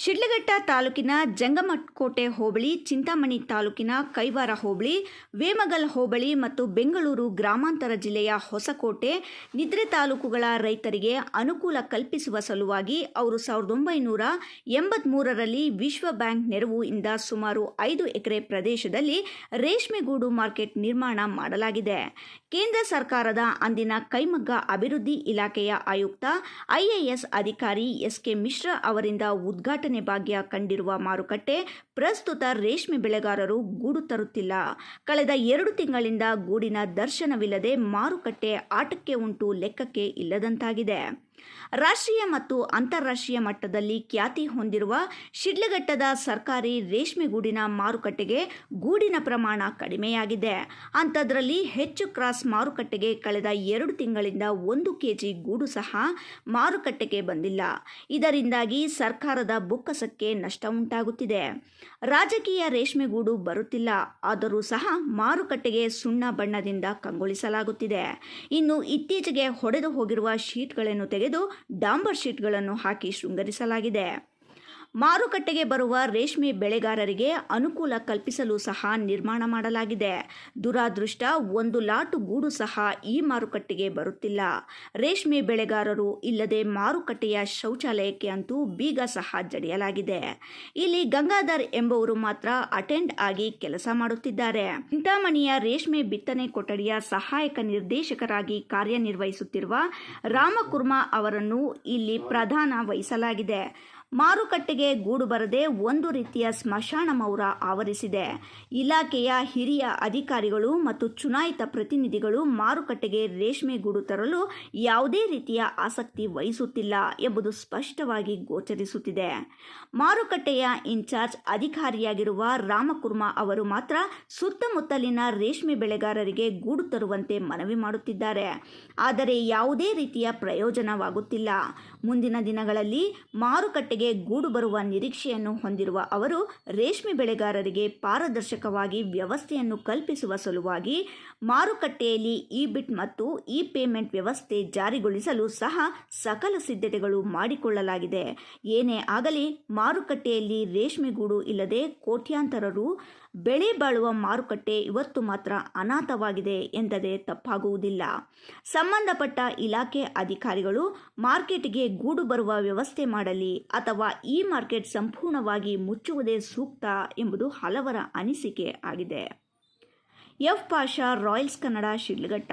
ಶಿಡ್ಲಘಟ್ಟ ತಾಲೂಕಿನ ಜಂಗಮಕೋಟೆ ಹೋಬಳಿ, ಚಿಂತಾಮಣಿ ತಾಲೂಕಿನ ಕೈವಾರ ಹೋಬಳಿ, ವೇಮಗಲ್ ಹೋಬಳಿ ಮತ್ತು ಬೆಂಗಳೂರು ಗ್ರಾಮಾಂತರ ಜಿಲ್ಲೆಯ ಹೊಸಕೋಟೆ, ನಿದ್ರೆ ತಾಲೂಕುಗಳ ರೈತರಿಗೆ ಅನುಕೂಲ ಕಲ್ಪಿಸುವ ಸಲುವಾಗಿ ಅವರು 1983ರಲ್ಲಿ ವಿಶ್ವ ಬ್ಯಾಂಕ್ ನೆರವಿನಿಂದ ಸುಮಾರು 5 ಎಕರೆ ಪ್ರದೇಶದಲ್ಲಿ ರೇಷ್ಮೆಗೂಡು ಮಾರ್ಕೆಟ್ ನಿರ್ಮಾಣ ಮಾಡಲಾಗಿದೆ. ಕೇಂದ್ರ ಸರ್ಕಾರದ ಅಂದಿನ ಕೈಮಗ್ಗ ಅಭಿವೃದ್ಧಿ ಇಲಾಖೆಯ ಆಯುಕ್ತ ಐಎಎಸ್ ಅಧಿಕಾರಿ ಎಸ್.ಕೆ. ಮಿಶ್ರಾ ಅವರಿಂದ ಉದ್ಘಾಟನೆ ಭಾಗ್ಯ ಕಂಡಿರುವ ಮಾರುಕಟ್ಟೆ ಪ್ರಸ್ತುತ ರೇಷ್ಮೆ ಬೆಳೆಗಾರರು ಗೂಡು ತರುತ್ತಿಲ್ಲ. ಕಳೆದ 2 ತಿಂಗಳಿಂದ ಗೂಡಿನ ದರ್ಶನವಿಲ್ಲದೆ ಮಾರುಕಟ್ಟೆ ಆಟಕ್ಕೆ ಉಂಟು ಲೆಕ್ಕಕ್ಕೆ ಇಲ್ಲದಂತಾಗಿದೆ. ರಾಷ್ಟ್ರೀಯ ಮತ್ತು ಅಂತಾರಾಷ್ಟ್ರೀಯ ಮಟ್ಟದಲ್ಲಿ ಖ್ಯಾತಿ ಹೊಂದಿರುವ ಶಿಡ್ಲಘಟ್ಟದ ಸರ್ಕಾರಿ ರೇಷ್ಮೆಗೂಡಿನ ಮಾರುಕಟ್ಟೆಗೆ ಗೂಡಿನ ಪ್ರಮಾಣ ಕಡಿಮೆಯಾಗಿದೆ. ಅಂಥದ್ರಲ್ಲಿ ಹೆಚ್ಚು ಕ್ರಾಸ್ ಮಾರುಕಟ್ಟೆಗೆ ಕಳೆದ 2 ತಿಂಗಳಿಂದ 1 ಕೆಜಿ ಗೂಡು ಸಹ ಮಾರುಕಟ್ಟೆಗೆ ಬಂದಿಲ್ಲ. ಇದರಿಂದಾಗಿ ಸರ್ಕಾರದ ಬೊಕ್ಕಸಕ್ಕೆ ನಷ್ಟ ಉಂಟಾಗುತ್ತಿದೆ. ರಾಜಕೀಯ ರೇಷ್ಮೆಗೂಡು ಬರುತ್ತಿಲ್ಲ. ಆದರೂ ಸಹ ಮಾರುಕಟ್ಟೆಗೆ ಸುಣ್ಣ ಬಣ್ಣದಿಂದ ಕಂಗೊಳಿಸಲಾಗುತ್ತಿದೆ. ಇನ್ನು ಇತ್ತೀಚೆಗೆ ಹೊಡೆದು ಹೋಗಿರುವ ಶೀಟ್ಗಳನ್ನು ತೆಗೆದು ಡಾಂಬರ್ ಶೀಟ್ಗಳನ್ನು ಹಾಕಿ ಶೃಂಗರಿಸಲಾಗಿದೆ. ಮಾರುಕಟ್ಟೆಗೆ ಬರುವ ರೇಷ್ಮೆ ಬೆಳೆಗಾರರಿಗೆ ಅನುಕೂಲ ಕಲ್ಪಿಸಲು ಸಹ ನಿರ್ಮಾಣ ಮಾಡಲಾಗಿದೆ. ದುರಾದೃಷ್ಟ, 1 ಲಾಟು ಗೂಡು ಸಹ ಈ ಮಾರುಕಟ್ಟೆಗೆ ಬರುತ್ತಿಲ್ಲ. ರೇಷ್ಮೆ ಬೆಳೆಗಾರರು ಇಲ್ಲದೆ ಮಾರುಕಟ್ಟೆಯ ಶೌಚಾಲಯಕ್ಕೆ ಅಂತೂ ಬೀಗ ಸಹ ಜಡಿಯಲಾಗಿದೆ. ಇಲ್ಲಿ ಗಂಗಾಧರ್ ಎಂಬುವರು ಮಾತ್ರ ಅಟೆಂಡ್ ಆಗಿ ಕೆಲಸ ಮಾಡುತ್ತಿದ್ದಾರೆ. ಚಿಂತಾಮಣಿಯ ರೇಷ್ಮೆ ಬಿತ್ತನೆ ಕೊಠಡಿಯ ಸಹಾಯಕ ನಿರ್ದೇಶಕರಾಗಿ ಕಾರ್ಯನಿರ್ವಹಿಸುತ್ತಿರುವ ರಾಮಕುರ್ಮಾ ಅವರನ್ನು ಇಲ್ಲಿ ಪ್ರಧಾನ ವಹಿಸಲಾಗಿದೆ. ಮಾರುಕಟ್ಟೆಗೆ ಗೂಡು ಬರದೆ ಒಂದು ರೀತಿಯ ಸ್ಮಶಾನ ಮೌರ ಆವರಿಸಿದೆ. ಇಲಾಖೆಯ ಹಿರಿಯ ಅಧಿಕಾರಿಗಳು ಮತ್ತು ಚುನಾಯಿತ ಪ್ರತಿನಿಧಿಗಳು ಮಾರುಕಟ್ಟೆಗೆ ರೇಷ್ಮೆ ಗೂಡು ತರಲು ಯಾವುದೇ ರೀತಿಯ ಆಸಕ್ತಿ ವಹಿಸುತ್ತಿಲ್ಲ ಎಂಬುದು ಸ್ಪಷ್ಟವಾಗಿ ಗೋಚರಿಸುತ್ತಿದೆ. ಮಾರುಕಟ್ಟೆಯ ಇನ್ಚಾರ್ಜ್ ಅಧಿಕಾರಿಯಾಗಿರುವ ರಾಮಕುರ್ಮಾ ಅವರು ಮಾತ್ರ ಸುತ್ತಮುತ್ತಲಿನ ರೇಷ್ಮೆ ಬೆಳೆಗಾರರಿಗೆ ಗೂಡು ತರುವಂತೆ ಮನವಿ ಮಾಡುತ್ತಿದ್ದಾರೆ. ಆದರೆ ಯಾವುದೇ ರೀತಿಯ ಪ್ರಯೋಜನವಾಗುತ್ತಿಲ್ಲ. ಮುಂದಿನ ದಿನಗಳಲ್ಲಿ ಮಾರುಕಟ್ಟೆಗೆ ಗೂಡು ಬರುವ ನಿರೀಕ್ಷೆಯನ್ನು ಹೊಂದಿರುವ ಅವರು ರೇಷ್ಮೆ ಬೆಳೆಗಾರರಿಗೆ ಪಾರದರ್ಶಕವಾಗಿ ವ್ಯವಸ್ಥೆಯನ್ನು ಕಲ್ಪಿಸುವ ಸಲುವಾಗಿ ಮಾರುಕಟ್ಟೆಯಲ್ಲಿ ಇ-ಬಿಟ್ ಮತ್ತು ಇ-ಪೇಮೆಂಟ್ ವ್ಯವಸ್ಥೆ ಜಾರಿಗೊಳಿಸಲು ಸಹ ಸಕಲ ಸಿದ್ಧತೆಗಳು ಮಾಡಿಕೊಳ್ಳಲಾಗಿದೆ. ಏನೇ ಆಗಲಿ, ಮಾರುಕಟ್ಟೆಯಲ್ಲಿ ರೇಷ್ಮೆಗೂಡು ಇಲ್ಲದೆ ಕೋಟ್ಯಾಂತರ ರು ಬೆಳೆ ಬಾಳುವ ಮಾರುಕಟ್ಟೆ ಇವತ್ತು ಮಾತ್ರ ಅನಾಥವಾಗಿದೆ ಎಂದರೆ ತಪ್ಪಾಗುವುದಿಲ್ಲ. ಸಂಬಂಧಪಟ್ಟ ಇಲಾಖೆ ಅಧಿಕಾರಿಗಳು ಮಾರ್ಕೆಟ್ಗೆ ಗೂಡು ಬರುವ ವ್ಯವಸ್ಥೆ ಮಾಡಲಿ ಅಥವಾ ಈ ಮಾರ್ಕೆಟ್ ಸಂಪೂರ್ಣವಾಗಿ ಮುಚ್ಚುವುದೇ ಸೂಕ್ತ ಎಂಬುದು ಹಲವರ ಅನಿಸಿಕೆ ಆಗಿದೆ. ಎಫ್. ಪಾಷಾ, ರಾಯಲ್ಸ್ ಕನ್ನಡ, ಶಿಡ್ಲಘಟ್ಟ.